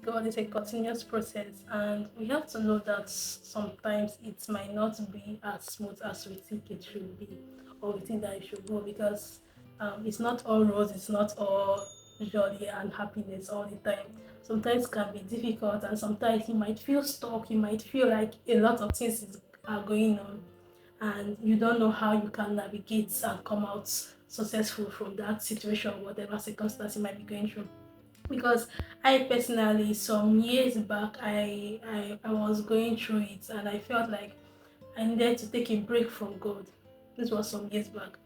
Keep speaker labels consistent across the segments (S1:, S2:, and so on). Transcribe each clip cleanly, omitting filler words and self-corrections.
S1: God is a continuous process, and we have to know that sometimes it might not be as smooth as we think it should be, or we think that it should go, because it's not all rose, it's not all jolly and happiness all the time. Sometimes it can be difficult, and sometimes you might feel stuck, you might feel like a lot of things are going on, and you don't know how you can navigate and come out successful from that situation, whatever circumstance you might be going through. Because I personally, some years back, I was going through it, and I felt like I needed to take a break from God. This was some years back,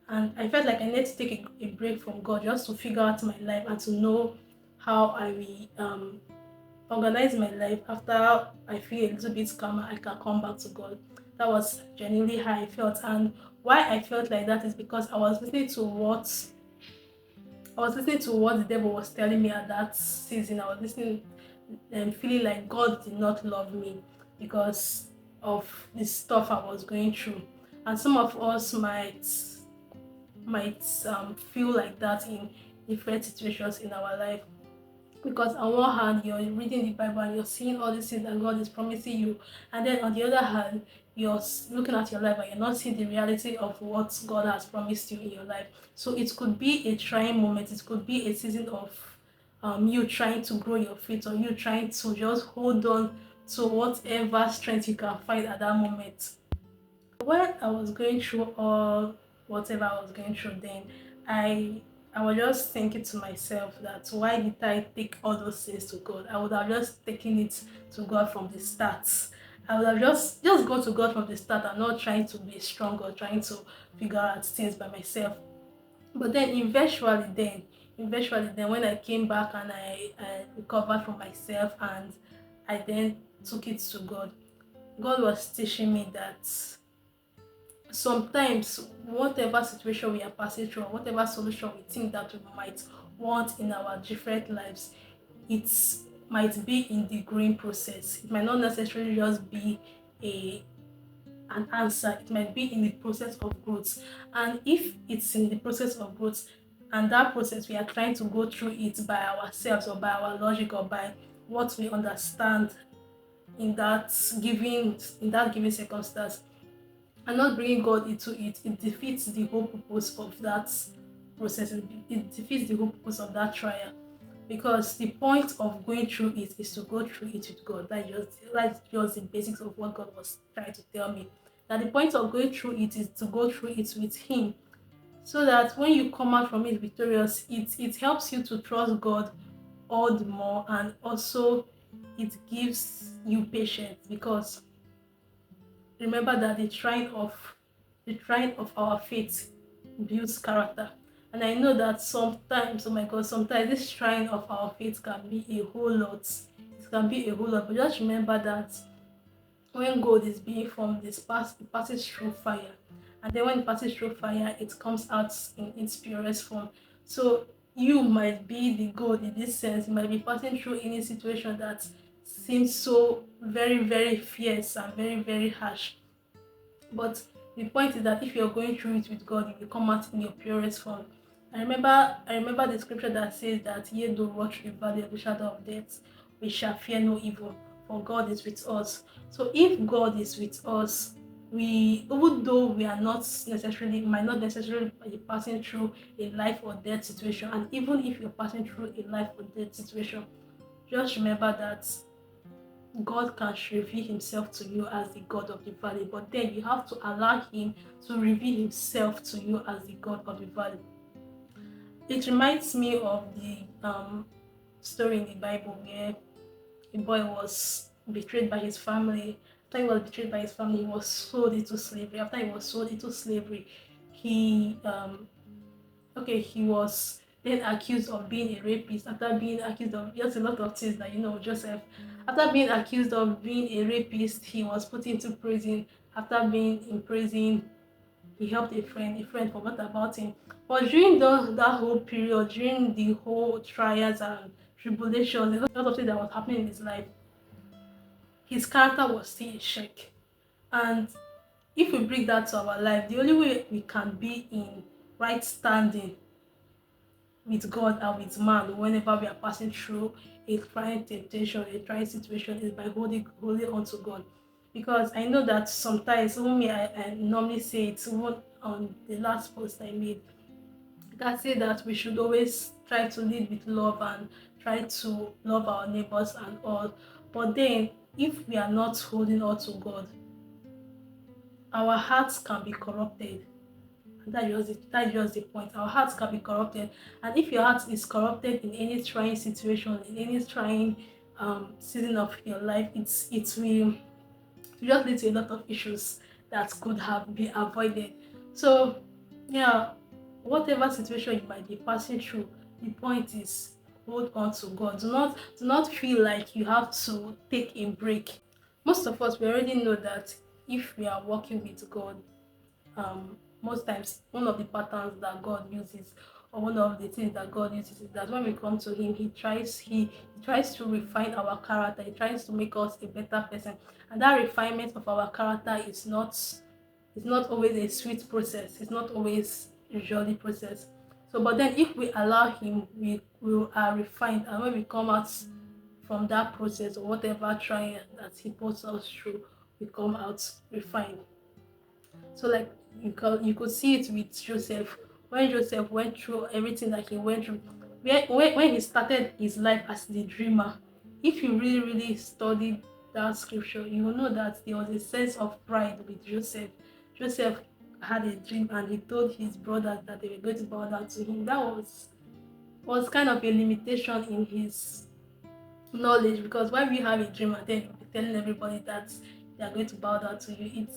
S1: and I felt like I needed to take a break from God just to figure out my life and to know how I will organize my life. After I feel a little bit calmer, I can come back to God. That was genuinely how I felt, and why I felt like that is because I was listening to what the devil was telling me at that season. I was listening and feeling like God did not love me because of the stuff I was going through. And some of us might feel like that in different situations in our life. Because on one hand, you're reading the Bible and you're seeing all these things that God is promising you, and then on the other hand, you're looking at your life and you're not seeing the reality of what God has promised you in your life. So it could be a trying moment, it could be a season of you trying to grow your faith, or you trying to just hold on to whatever strength you can find at that moment. When I was going through all whatever I was going through then, I I was just thinking to myself that why did I take all those things to God? I would have just taken it to God from the start. I would have just gone to God from the start and not trying to be strong or trying to figure out things by myself. But then eventually then when I came back and I recovered from myself and I then took it to God. God was teaching me that sometimes whatever situation we are passing through, or whatever solution we think that we might want in our different lives, it might be in the growing process. It might not necessarily just be a an answer. It might be in the process of growth. And if it's in the process of growth, and that process we are trying to go through it by ourselves or by our logic or by what we understand in that given circumstance, and not bringing God into it, it defeats the whole purpose of that process. It defeats the whole purpose of that trial. Because the point of going through it is to go through it with God. That's just the basics of what God was trying to tell me. That the point of going through it is to go through it with Him. So that when you come out from it victorious, it helps you to trust God all the more, and also it gives you patience, because remember that the trying of our faith builds character. And I know that sometimes, oh my God, sometimes this trying of our faith can be a whole lot. It can be a whole lot. But just remember that when gold is being formed, it passes through fire. And then when it passes through fire, it comes out in its purest form. So you might be the gold in this sense. You might be passing through any situation that seems so very, very fierce and very, very harsh. But the point is that if you're going through it with God, you will come out in your purest form. I remember the scripture that says that yea though walk through the valley of the shadow of death, we shall fear no evil, for God is with us. So if God is with us, we even though we are not necessarily might not necessarily be passing through a life or death situation, and even if you're passing through a life or death situation, just remember that God can reveal himself to you as the God of the valley, but then you have to allow him to reveal himself to you as the God of the valley. It reminds me of the story in the Bible where a boy was betrayed by his family. After he was betrayed by his family, he was sold into slavery. After he was sold into slavery, he he was then accused of being a rapist. After being accused of just a lot of things that Joseph. After being accused of being a rapist, he was put into prison. After being in prison, he helped a friend forgot about him. But during that whole period, during the whole trials and tribulations, a lot of things that was happening in his life, his character was still in check. And if we bring that to our life, the only way we can be in right standing with God and with man whenever we are passing through a trying temptation, a trying situation, is by holding on to God. Because I know that sometimes, even me, I normally say it, even on the last post I made, I say that we should always try to lead with love and try to love our neighbors and all. But then, if we are not holding on to God, our hearts can be corrupted. That's just the point. Our hearts can be corrupted, and if your heart is corrupted in any trying situation, in any trying season of your life, it will just lead to a lot of issues that could have been avoided. So, yeah, whatever situation you might be passing through, the point is hold on to God. Do not feel like you have to take a break. Most of us, we already know that if we are working with God, most times one of the patterns that God uses, or one of the things that God uses, is that when we come to Him, He tries to refine our character. He tries to make us a better person, and that refinement of our character is not always a sweet process. It's not always a jolly process. So, but then if we allow Him, we are refined, and when we come out from that process or whatever trying that He puts us through, we come out refined. So like you could see it with Joseph. When Joseph went through everything that he went through, when he started his life as the dreamer, if you really, really studied that scripture, you will know that there was a sense of pride with Joseph. Joseph had a dream and he told his brothers that they were going to bow down to him. That was kind of a limitation in his knowledge, because when you have a dream and then you'll be telling everybody that they are going to bow down to you,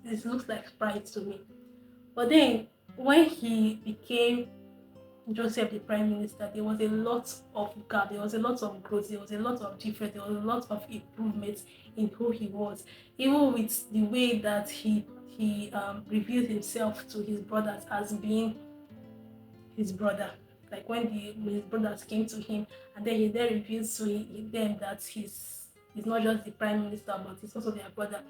S1: it looks like pride to me. But then when he became Joseph the prime minister, there was a lot of gap, there was a lot of growth, there was a lot of difference, there was a lot of improvements in who he was, even with the way that he revealed himself to his brothers as being his brother. Like when his brothers came to him, and then he then reveals to them that he's not just the prime minister, but he's also their brother.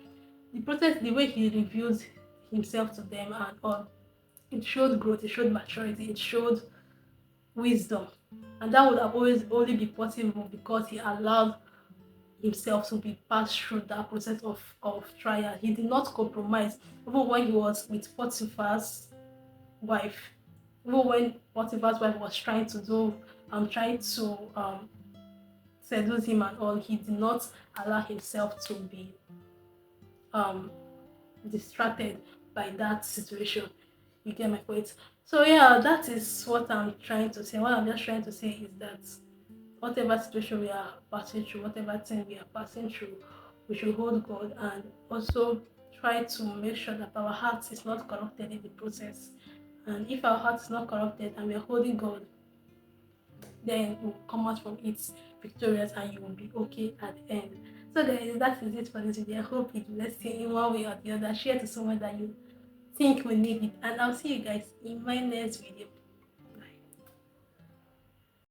S1: The process, the way he revealed himself to them and all, it showed growth, it showed maturity, it showed wisdom. And that would have always only be possible because he allowed himself to be passed through that process of trial. He did not compromise, even when he was with Potiphar's wife. Even when Potiphar's wife was trying to seduce him and all, he did not allow himself to be um distracted by that situation. You get my point? So yeah, that is what I'm trying to say. What I'm just trying to say is that whatever situation we are passing through, whatever thing we are passing through, we should hold God and also try to make sure that our heart is not corrupted in the process. And if our heart is not corrupted and we are holding God, then you will come out from it victorious and you will be okay at the end. So guys, that is it for this video. I hope it blessed you in one way or the other. Share to someone that you think will need it. And I'll see you guys in my next video.